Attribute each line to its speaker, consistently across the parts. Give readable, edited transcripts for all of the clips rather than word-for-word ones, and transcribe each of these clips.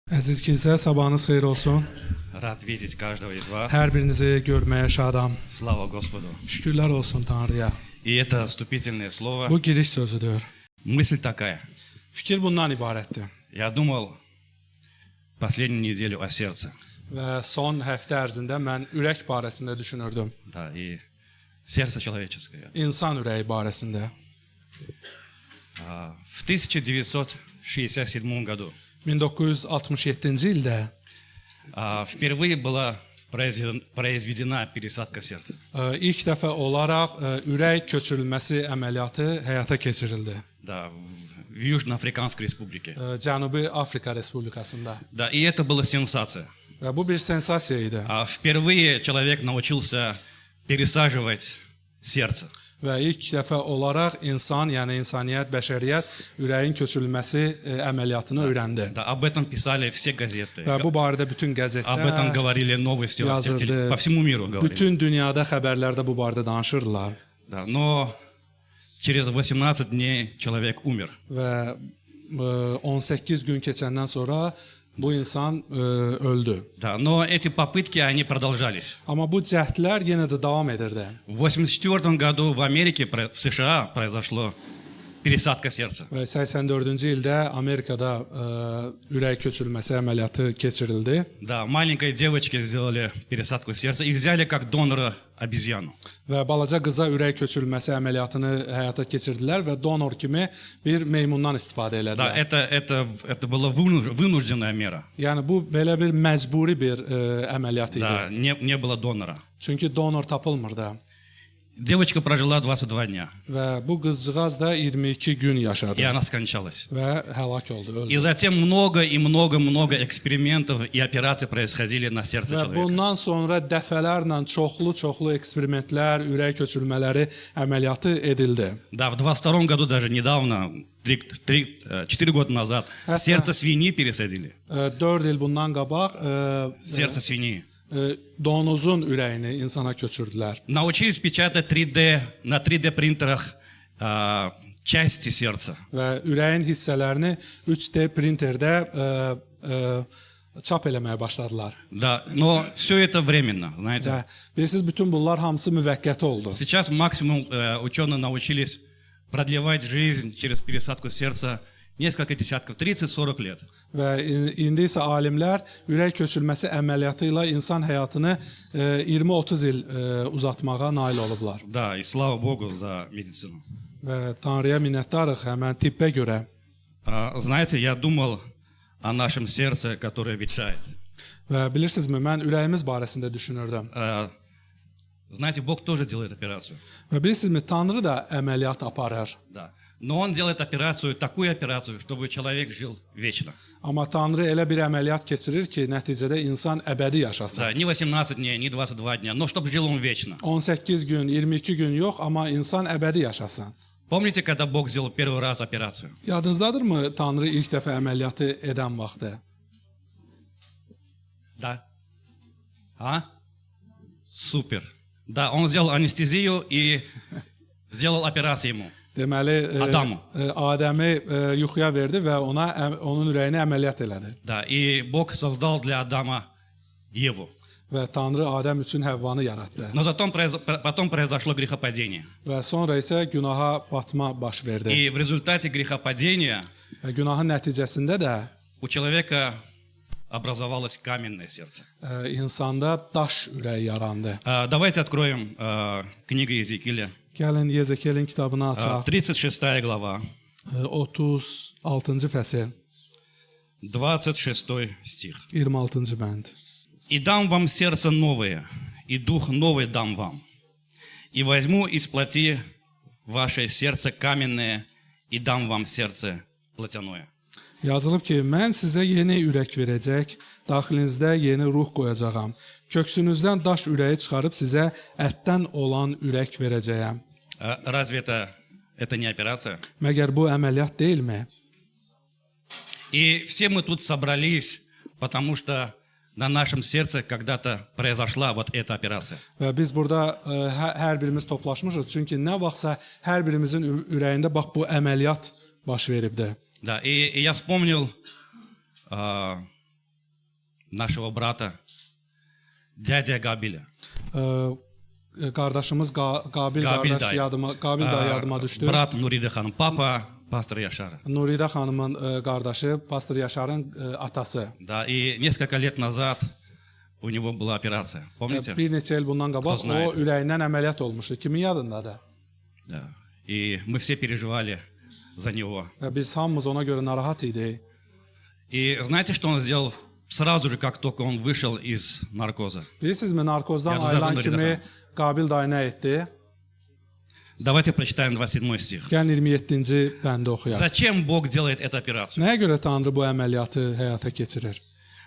Speaker 1: Əziz kilsə, sabahınız xeyir olsun.
Speaker 2: Рад видеть каждого из вас.
Speaker 1: Hər birinizi görməyə şadam.
Speaker 2: Слава Господу.
Speaker 1: Şükürlər olsun Tanrıya.
Speaker 2: И это vступительное слово.
Speaker 1: Bu giriş sözüdür.
Speaker 2: Мысль такая.
Speaker 1: Fikir bundan ibarətdir.
Speaker 2: Я думал последнюю неделю о сердце.
Speaker 1: Və son həftə ərzində mən ürək barəsində düşünürdüm.
Speaker 2: Да, и сердце человеческое.
Speaker 1: İnsan ürəyi barəsində.
Speaker 2: В 1967 году
Speaker 1: 1967-ci ildə
Speaker 2: впервые была произведена пересадка сердца.
Speaker 1: ilk dəfə olaraq ürək köçürülməsi əməliyyatı həyata keçirildi.
Speaker 2: Да, в Южноафриканской республике.
Speaker 1: Cənubi Afrika Respublikasında.
Speaker 2: Да, и это была сенсация.
Speaker 1: Və bu bir sensasiya idi.
Speaker 2: Впервые человек научился пересаживать сердце.
Speaker 1: Və ilk dəfə olaraq insan, yəni insaniyyət, bəşəriyyət ürəyin köçürülməsi əməliyyatını öyrəndi.
Speaker 2: Да, об этом писали все газеты.
Speaker 1: Və bu barədə bütün
Speaker 2: Об этом
Speaker 1: qəzetlər,
Speaker 2: говорили новости
Speaker 1: yazırdı.
Speaker 2: по всему миру говорили.
Speaker 1: Bütün dünyada xəbərlərdə bu barədə danışırdılar.
Speaker 2: Да, но через 18 дней человек умер.
Speaker 1: Və 18 gün keçəndən sonra bu insan öldü.
Speaker 2: Да, но эти попытки, они продолжались.
Speaker 1: Amma bu cəhdlər yenə də davam edirdi.
Speaker 2: В 1984 году в Америке, в США произошло пересадка сердца.
Speaker 1: Və 84-cü ildə Amerikada ürək köçürülməsi əməliyyatı keçirildi.
Speaker 2: Да, маленькой девочке сделали пересадку сердца и взяли как донора обезьяну.
Speaker 1: Və balaca qıza ürək köçürülməsi əməliyyatını həyata keçirdilər və donor kimi bir meymundan istifadə
Speaker 2: Да,
Speaker 1: elədilər.
Speaker 2: это была вынужденная мера.
Speaker 1: Yəni bu belə bir məcburi bir əməliyyat idi.
Speaker 2: Да, не было донора.
Speaker 1: Çünki donor tapılmırdı.
Speaker 2: Девочка прожила 22 дня,
Speaker 1: Və bu qızcığaz da 22 gün yaşadı
Speaker 2: и она скончалась.
Speaker 1: və həlak oldu, öldü.
Speaker 2: И затем много экспериментов и операций происходили на сердце
Speaker 1: Və
Speaker 2: человека.
Speaker 1: bundan sonra dəfələrlə çoxlu eksperimentlər, ürək köçürülmələri əməliyyatı edildi.
Speaker 2: Да, в 22 году даже недавно, 4 года назад, сердце свиньи пересадили.
Speaker 1: 4 il bundan qabaq
Speaker 2: Сердце свиньи.
Speaker 1: donuzun ürəyini insana köçürdülər.
Speaker 2: Научились печатать 3D, на 3D принтерах части сердца.
Speaker 1: Və ürəyin hissələrini 3D printerdə çap eləməyə başladılar.
Speaker 2: Да, но все это временно, знаете.
Speaker 1: Və bilirsiniz, bütün bunlar hamısı müvəqqəti oldu.
Speaker 2: Сейчас максимум ученые научились продлевать жизнь через пересадку сердца несколько десятков, 30-40 лет.
Speaker 1: Və indi isə alimlər ürək köçürülməsi əməliyyatı ilə insan həyatını 20-30 il uzatmağa nail olublar.
Speaker 2: Да, и слава Богу за медицину.
Speaker 1: Və Tanrıya minnətdarıq həmən tibbə görə.
Speaker 2: Знаете, я думал о нашем сердце, которое ветшает.
Speaker 1: Və bilirsinizmi, mən ürəyimiz barəsində düşünürdüm.
Speaker 2: Знаете, Бог тоже делает операцию.
Speaker 1: Və bilirsinizmi, Tanrı da əməliyyat aparır.
Speaker 2: Да. Но Он делает операцию, такую операцию, чтобы человек жил вечно.
Speaker 1: Amma Tanrı elə bir əməliyyat keçirir ki, nəticədə insan əbədi yaşasın.
Speaker 2: Да, не 18 дней, не 22 дня, но чтобы жил он вечно.
Speaker 1: 18 gün, 22 gün yox, amma insan əbədi yaşasın.
Speaker 2: Помните, когда Бог сделал первый раз операцию?
Speaker 1: Yadınızdadırmı Tanrı ilk dəfə əməliyyatı edən vaxtı?
Speaker 2: Да. Супер. Да, Он сделал анестезию и сделал операцию ему.
Speaker 1: Deməli,
Speaker 2: Adamı.
Speaker 1: Adəmi yuxuya verdi və onun ürəyini əməliyyat elədi.
Speaker 2: Да, и Бог создал для Адама Еву.
Speaker 1: Və Tanrı Adəm üçün Həvvanı yaratdı.
Speaker 2: Но потом произошло грехопадение.
Speaker 1: Və sonra isə günaha batma baş verdi.
Speaker 2: И в результате грехопадения
Speaker 1: Və günahın nəticəsində də
Speaker 2: у человека образовалось каменное сердце.
Speaker 1: İnsanda daş ürək yarandı.
Speaker 2: Давайте откроем книгу Иезекииля.
Speaker 1: Gəlin Yezekelin kitabını açaq.
Speaker 2: 36 глава,
Speaker 1: 36-cı fəsil,
Speaker 2: 26 стих.
Speaker 1: 26-cı bənd.
Speaker 2: «И дам вам сердце новое, и дух новый дам вам. И возьму из плоти ваше сердце каменное, и дам вам сердце плотяное».
Speaker 1: Yazılıb ki, mən sizə yeni ürək verəcək, daxilinizdə yeni ruh qoyacağam. Köksünüzdən daş ürəyi çıxarıb sizə ətdən olan ürək verəcəyəm.
Speaker 2: Разве это не операция?
Speaker 1: Məgər bu əməliyyat deyilmi?
Speaker 2: И все мы тут собрались, потому что на нашем сердце когда-то произошла вот эта операция.
Speaker 1: Və biz burada hər birimiz toplaşmışıq, çünki nə vaxtsa hər birimizin ürəyində bax bu əməliyyat baş veribdi.
Speaker 2: Да, и я вспомнил нашего брата, дядя Габиля.
Speaker 1: Qardaşımız Qabil
Speaker 2: Qabil
Speaker 1: qardaş
Speaker 2: dayı.
Speaker 1: Qabil dayı yadıma düşdü.
Speaker 2: Брат Нурида ханым, папа пастора Яшара.
Speaker 1: Nuridə xanımın qardaşı, pastor Yaşarın atası.
Speaker 2: Да, и несколько лет назад у него была операция, помните?
Speaker 1: Bir neçə il bundan qabaq
Speaker 2: знает?
Speaker 1: o ürəyindən əməliyyat olmuşdu. Kimin yadındadır?
Speaker 2: Да. И мы все переживали за него.
Speaker 1: Və biz hamımız ona görə narahat idik.
Speaker 2: И знаете, что он сделал сразу же, как только он vышел из narkoza?
Speaker 1: Bilirsinizmi, narkozdan
Speaker 2: Yadınızda
Speaker 1: ayılan
Speaker 2: Nuridə
Speaker 1: kimi
Speaker 2: xanım.
Speaker 1: Qabil dayı nə etdi?
Speaker 2: Давайте прочитаем 27 стих.
Speaker 1: Gəlin 27-ci bəndə oxuyaq.
Speaker 2: Зачем Бог делает эту операцию?
Speaker 1: Nəyə görə Tanrı bu əməliyyatı həyata keçirir?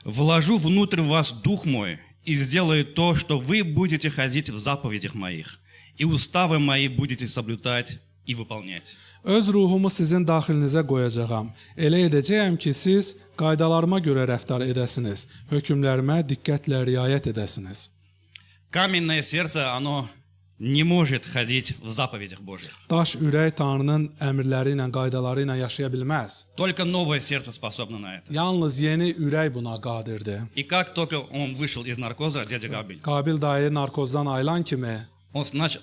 Speaker 2: «Вложу внутрь вас дух мой и сделаю то, что вы будете ходить в заповедях моих, и уставы мои будете соблюдать и выполнять».
Speaker 1: Öz ruhumu sizin daxilinizə qoyacağam. Elə edəcəyəm ki, siz qaydalarıma görə rəftar edəsiniz, hökmlərimə diqqətlə riayət edəsiniz.
Speaker 2: Каменное сердце, оно не может ходить в заповедях Божьих.
Speaker 1: Daş ürək Tanrının əmrləri ilə, qaydaları ilə yaşaya bilməz.
Speaker 2: Только новое сердце способно на это.
Speaker 1: Yalnız yeni ürək buna qadirdir.
Speaker 2: И как только он вышел из наркоза, дядя Габель,
Speaker 1: Qabil dayı narkozdan ayılan kimi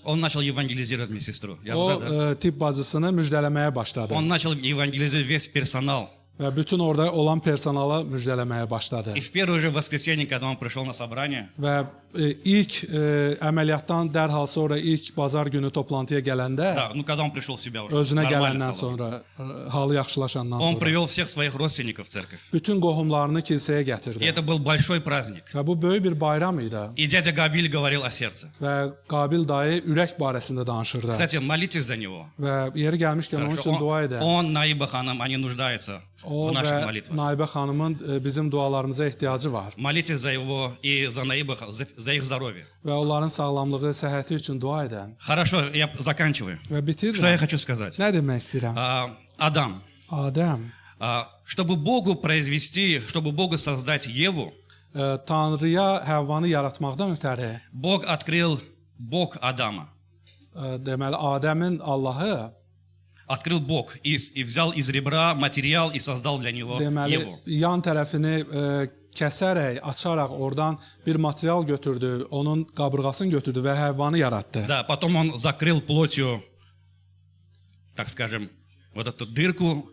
Speaker 2: он начал евангелизировать медсестру.
Speaker 1: o tibb bacısını müjdələməyə başladı
Speaker 2: Он начал евангелизировать весь персонал.
Speaker 1: və bütün orada olan personala müjdələməyə başladı.
Speaker 2: И в первое же воскресенье, когда он пришел на собрание,
Speaker 1: Və ilk əməliyyatdan dərhal sonra ilk bazar günü toplantıya gələndə,
Speaker 2: да, ну когда он пришел в себя уже,
Speaker 1: özünə
Speaker 2: нормально
Speaker 1: gələndən
Speaker 2: стало.
Speaker 1: sonra, halı yaxşılaşandan
Speaker 2: Он
Speaker 1: sonra
Speaker 2: привел всех своих родственников в церковь.
Speaker 1: bütün qohumlarını kilsəyə
Speaker 2: И
Speaker 1: gətirdi.
Speaker 2: это был большой праздник.
Speaker 1: Və bu böyük bir bayram idi.
Speaker 2: И дядя Габиль говорил о сердце.
Speaker 1: Və Qabil dayı ürək barəsində danışırdı.
Speaker 2: Кстати, молитесь за него.
Speaker 1: Və yeri gəlmişkən onun
Speaker 2: Хорошо.
Speaker 1: üçün dua edə.
Speaker 2: Он, Наиба ханым, они нуждаются
Speaker 1: O
Speaker 2: в наших
Speaker 1: və
Speaker 2: молитвах.
Speaker 1: Naibə xanımın bizim dualarımıza ehtiyacı var.
Speaker 2: Молитесь за его и за Наиба, за их здоровье.
Speaker 1: Və onların sağlamlığı, səhhəti üçün dua edən.
Speaker 2: Хорошо, я заканчиваю.
Speaker 1: Və
Speaker 2: Что я
Speaker 1: bitirəm.
Speaker 2: хочу сказать?
Speaker 1: Nə demək istəyirəm?
Speaker 2: Адам,
Speaker 1: Adəm
Speaker 2: чтобы Богу произвести, чтобы Богу создать Еву,
Speaker 1: Tanrıya Həvvanı yaratmaqdan ötəri,
Speaker 2: Бог Адама.
Speaker 1: deməli Adəmin Allahı,
Speaker 2: Открыл Бог и взял из ребра материал и создал для него
Speaker 1: deməli
Speaker 2: Еву.
Speaker 1: yan tərəfini kəsərək, açaraq oradan bir material götürdü, onun qabırğasını götürdü və Həvvanı yaratdı.
Speaker 2: Да, потом он закрыл плотью, так скажем, вот эту дырку,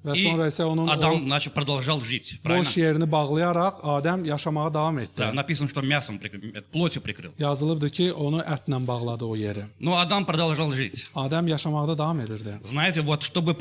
Speaker 1: Və
Speaker 2: и
Speaker 1: sonra isə onun
Speaker 2: Адам продолжал жить,
Speaker 1: o
Speaker 2: правильно?
Speaker 1: boş yerini bağlayaraq Adəm yaşamağa davam etdi.
Speaker 2: Да, написано, что мясом плотью прикрыл.
Speaker 1: Yazılıbdı ki, onu ətlə bağladı o yeri.
Speaker 2: Но Адам продолжал жить.
Speaker 1: Adəm yaşamaqda davam edirdi.
Speaker 2: Знаете, вот чтобы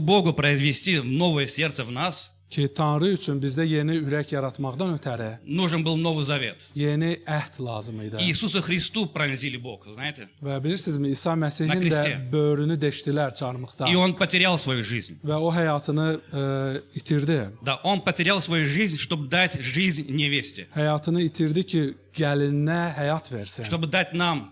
Speaker 2: Богу произвести новое сердце в нас,
Speaker 1: Ki Tanrı üçün bizdə yeni ürək yaratmaqdan ötəri
Speaker 2: нужен был Новый Завет.
Speaker 1: yeni əhd lazım idi.
Speaker 2: Иисусу Христу пронзили Бог, знаете?
Speaker 1: Və bilirsinizmi, İsa
Speaker 2: Na
Speaker 1: Məsihin də
Speaker 2: Kristə.
Speaker 1: böğrünü deşdilər çarmıqda
Speaker 2: И он потерял свою жизнь.
Speaker 1: və o həyatını itirdi.
Speaker 2: Да, он потерял свою жизнь, чтобы дать жизнь невесте,
Speaker 1: Həyatını itirdi ki, gəlininə həyat versin,
Speaker 2: чтобы dать нам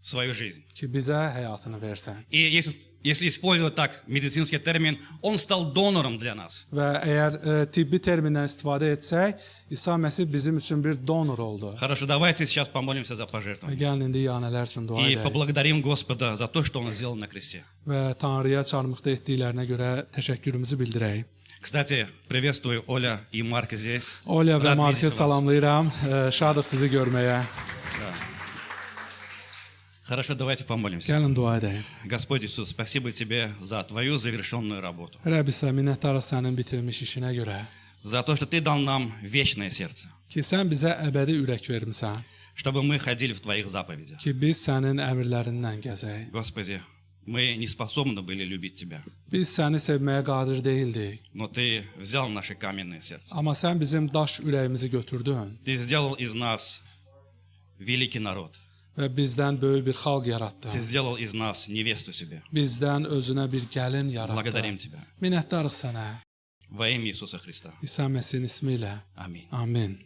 Speaker 2: свою жизнь.
Speaker 1: ki bizə həyatını versin.
Speaker 2: И если использовать так медицинский термин, он стал донором для нас.
Speaker 1: Və əgər tibbi termindən istifadə etsək, İsa Məsih bizim üçün bir donor oldu.
Speaker 2: Хорошо, давайте сейчас помолимся за
Speaker 1: Və
Speaker 2: пожертвование.
Speaker 1: gəlin indi yanələr üçün dua
Speaker 2: И
Speaker 1: edək.
Speaker 2: поблагодарим Господа за то, что Он сделал на кресте.
Speaker 1: Və Tanrıya çarmıqda etdiklərinə görə təşəkkürümüzü bildirək.
Speaker 2: Кстати, приветствую Оля и Марка здесь.
Speaker 1: Olya və
Speaker 2: Rad
Speaker 1: Markı
Speaker 2: видеть вас.
Speaker 1: salamlayıram. Şadıq sizi görməyə.
Speaker 2: Хорошо, давайте помолимся.
Speaker 1: Gəlin dua edək.
Speaker 2: Господь Иисус, спасибо Тебе за Твою завершенную работу.
Speaker 1: Rəbb isə minnətdarıq sənin bitirilmiş işinə görə.
Speaker 2: За то, что Ты дал нам вечное сердце.
Speaker 1: Ki sən bizə əbədi ürək vermisən.
Speaker 2: Чтобы мы ходили в Твоих заповедях.
Speaker 1: Ki biz sənin əmrlərindən gəzək.
Speaker 2: Господи, мы не способны были любить Тебя.
Speaker 1: Biz səni sevməyə qadir deyildik.
Speaker 2: Но Ты взял наше каменное сердце.
Speaker 1: Amma sən bizim daş ürəyimizi götürdün
Speaker 2: Ты сделал из нас великий народ.
Speaker 1: və bizdən böyük bir xalq
Speaker 2: Ты
Speaker 1: yaratdın.
Speaker 2: сделал из нас невесту себе.
Speaker 1: Bizdən özünə bir gəlin
Speaker 2: Благодарим
Speaker 1: yaratdın.
Speaker 2: Тебя.
Speaker 1: Minnətdarıq sənə.
Speaker 2: Во имя Иисуса Христа.
Speaker 1: İsa Məsihin ismi ilə.
Speaker 2: Аминь.
Speaker 1: Amin.